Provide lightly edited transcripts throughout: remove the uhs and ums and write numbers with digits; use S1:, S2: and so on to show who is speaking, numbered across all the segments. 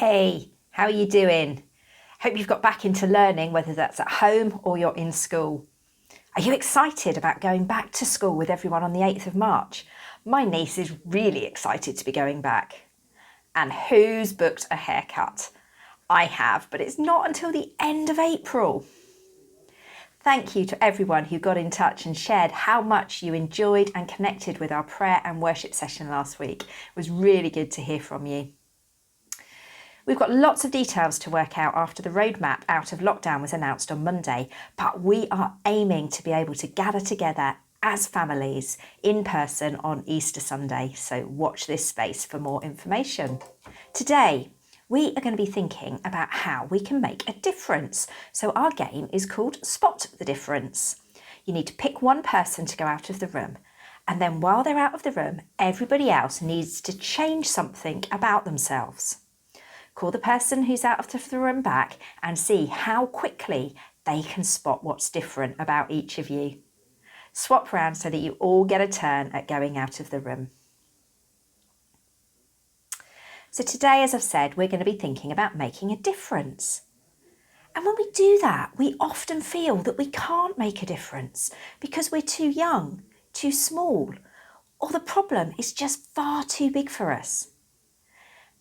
S1: Hey, how are you doing? Hope you've got back into learning, whether that's at home or you're in school. Are you excited about going back to school with everyone on the 8th of March? My niece is really excited to be going back. And who's booked a haircut? I have, but it's not until the end of April. Thank you to everyone who got in touch and shared how much you enjoyed and connected with our prayer and worship session last week. It was really good to hear from you. We've got lots of details to work out after the roadmap out of lockdown was announced on Monday, but we are aiming to be able to gather together as families in person on Easter Sunday, so watch this space for more information. Today, we are going to be thinking about how we can make a difference. So our game is called Spot the Difference. You need to pick one person to go out of the room, and then while they're out of the room, everybody else needs to change something about themselves. Call the person who's out of the room back and see how quickly they can spot what's different about each of you. Swap round so that you all get a turn at going out of the room. So today, as I've said, we're going to be thinking about making a difference. And when we do that, we often feel that we can't make a difference because we're too young, too small, or the problem is just far too big for us.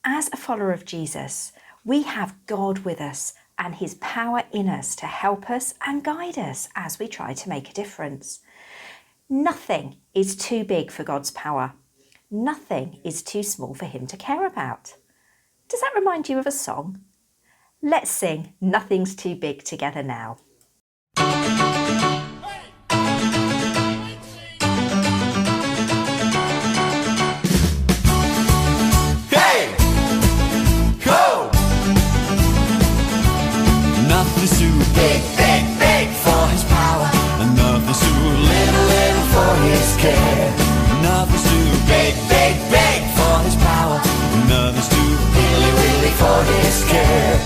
S1: As a follower of Jesus, we have God with us and his power in us to help us and guide us as we try to make a difference. Nothing is too big for God's power. Nothing is too small for him to care about. Does that remind you of a song? Let's sing Nothing's Too Big together now.
S2: Hey! Go! Nothing's too big, big, big for his power, and nothing's too little, little for his care. Nothing's too big, big, big for his power, and nothing's too really, really for his care.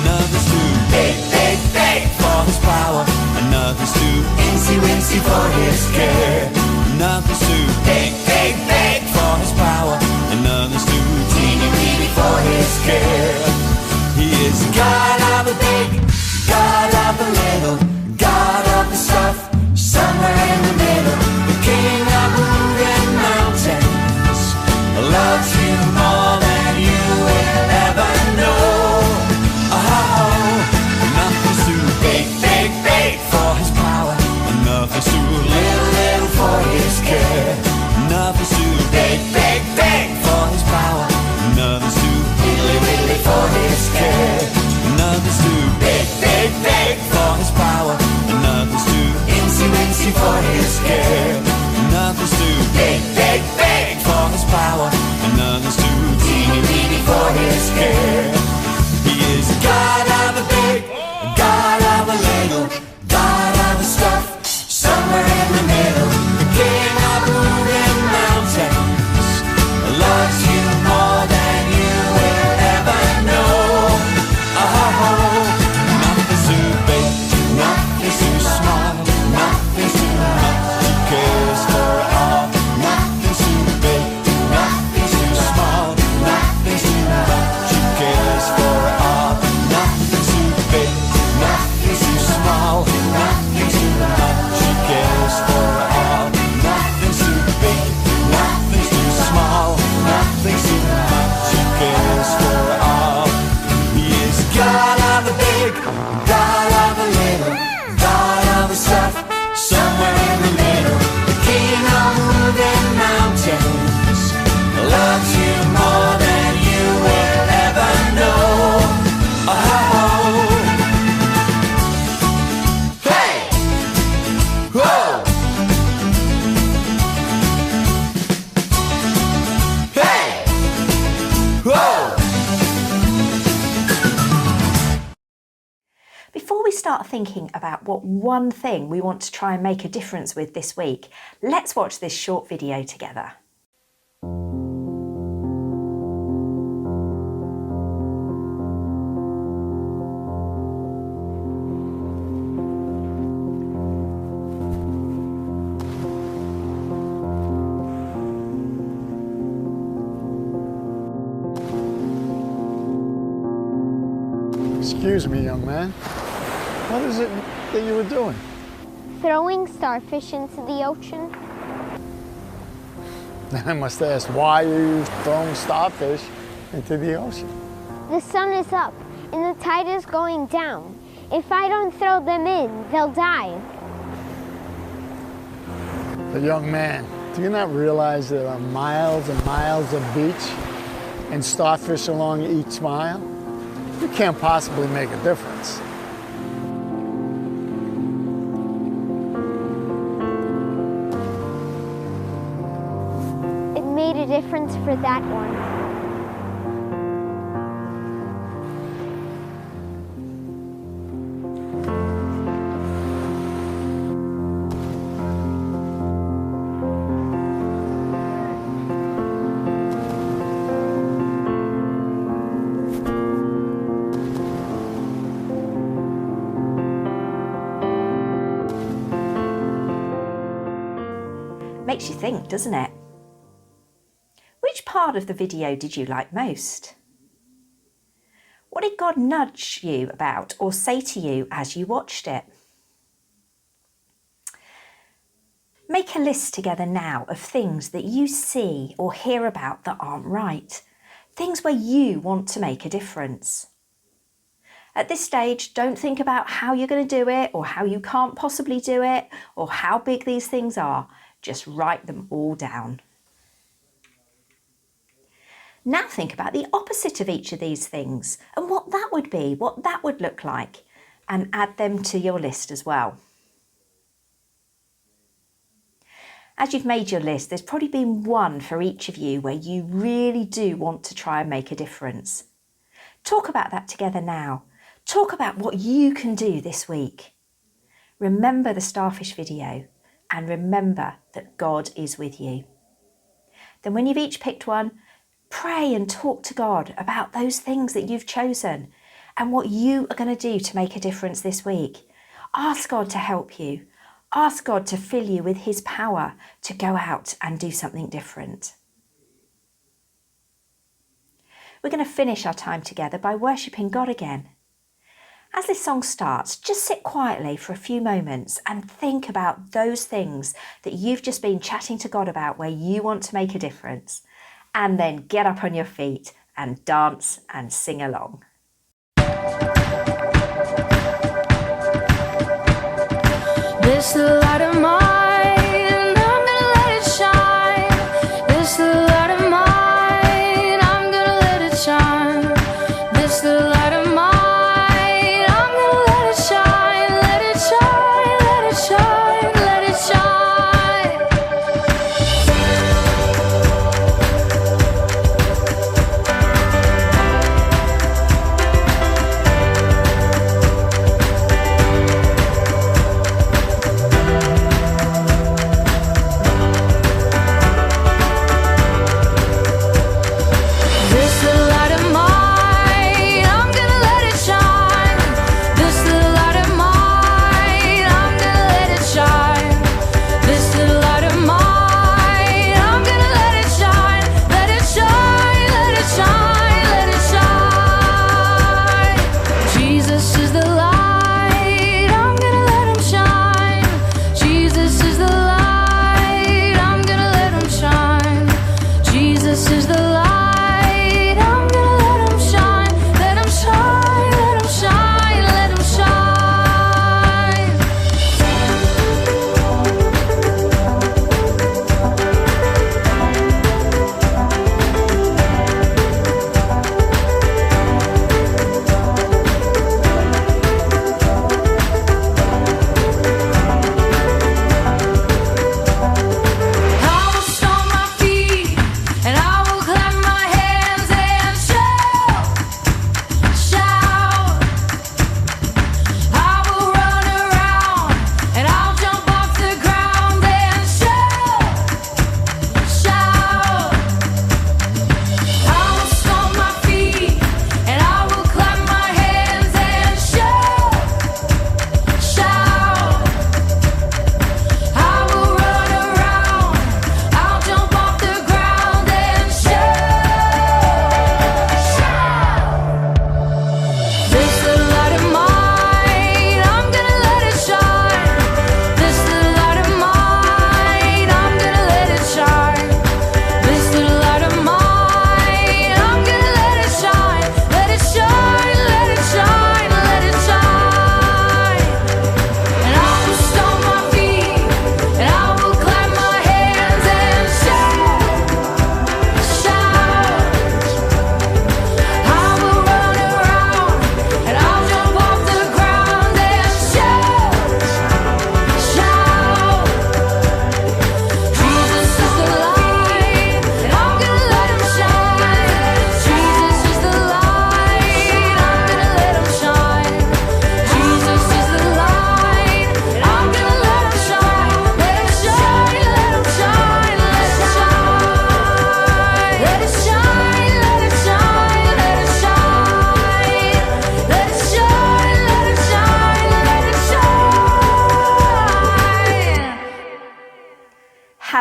S2: Nothing's too big, big, big for his power, and nothing's too incy, wincy for his care. Nothing's too big, big, big for his power, and nothing's too teeny, weeny for his care. He is God of the big, God of the little, God of the stuff, somewhere in the middle, the King of moving mountains, loves you more than you will ever know. Oh, nothing's too big, big, big for his power, and nothing's too little, little for his care. Nothing's too big, big, big for his power, and nothing's too really, really for his care. Nothing's too big, big, big for his power, and nothing's too incy, wincy for his care. Nothing's too big, big, big for his power, and nothing's too teeny, weeny for his care. He is God of the big, God of the little, God of the stuff, somewhere in the middle, the King of moving mountains, loves you more than you will ever know. Oh, nothing's too big, nothing's too small, nothing's too much, he cares for all. Nothing's too big, nothing's too small, nothing's too much, he cares for all. Nothing's too big, nothing's too small, nothing's too much, he cares for all. Nothing's too big, nothing's too small, nothing's too much, he cares for all. He is God of the big, God of the little, God of the stuff, somewhere in the middle, the King of moving mountains, loves you more than you will ever know. Oh, hey, whoa, hey, whoa.
S1: Before we start thinking about what one thing we want to try and make a difference with this week, let's watch this short video together.
S3: Excuse me, young man. What is it that you were doing?
S4: Throwing starfish into the ocean.
S3: I must ask, why are you throwing starfish into the ocean?
S4: The sun is up and the tide is going down. If I don't throw them in, they'll die.
S3: But young man, do you not realize there are miles and miles of beach and starfish along each mile? You can't possibly make a difference.
S4: It made a difference for that one.
S1: Makes you think, doesn't it? Which part of the video did you like most? What did God nudge you about or say to you as you watched it? Make a list together now of things that you see or hear about that aren't right. Things where you want to make a difference. At this stage, don't think about how you're going to do it or how you can't possibly do it or how big these things are. Just write them all down. Now think about the opposite of each of these things and what that would be, what that would look like, and add them to your list as well. As you've made your list, there's probably been one for each of you where you really do want to try and make a difference. Talk about that together now. Talk about what you can do this week. Remember the starfish video and remember that God is with you. Then when you've each picked one, pray and talk to God about those things that you've chosen and what you are going to do to make a difference this week. Ask God to help you. Ask God to fill you with his power to go out and do something different. We're going to finish our time together by worshipping God again. As this song starts, just sit quietly for a few moments and think about those things that you've just been chatting to God about where you want to make a difference. And then get up on your feet and dance and sing along.
S5: This light of mine, I'm gonna let it shine. This light of mine, I'm gonna let it shine. This light of mine, I'm gonna let it shine. Let it shine, let it shine, let it shine. And I will clap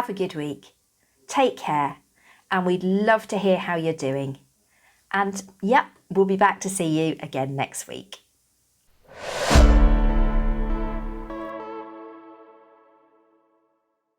S1: have a good week. Take care, and we'd love to hear how you're doing. And yep, we'll be back to see you again next week.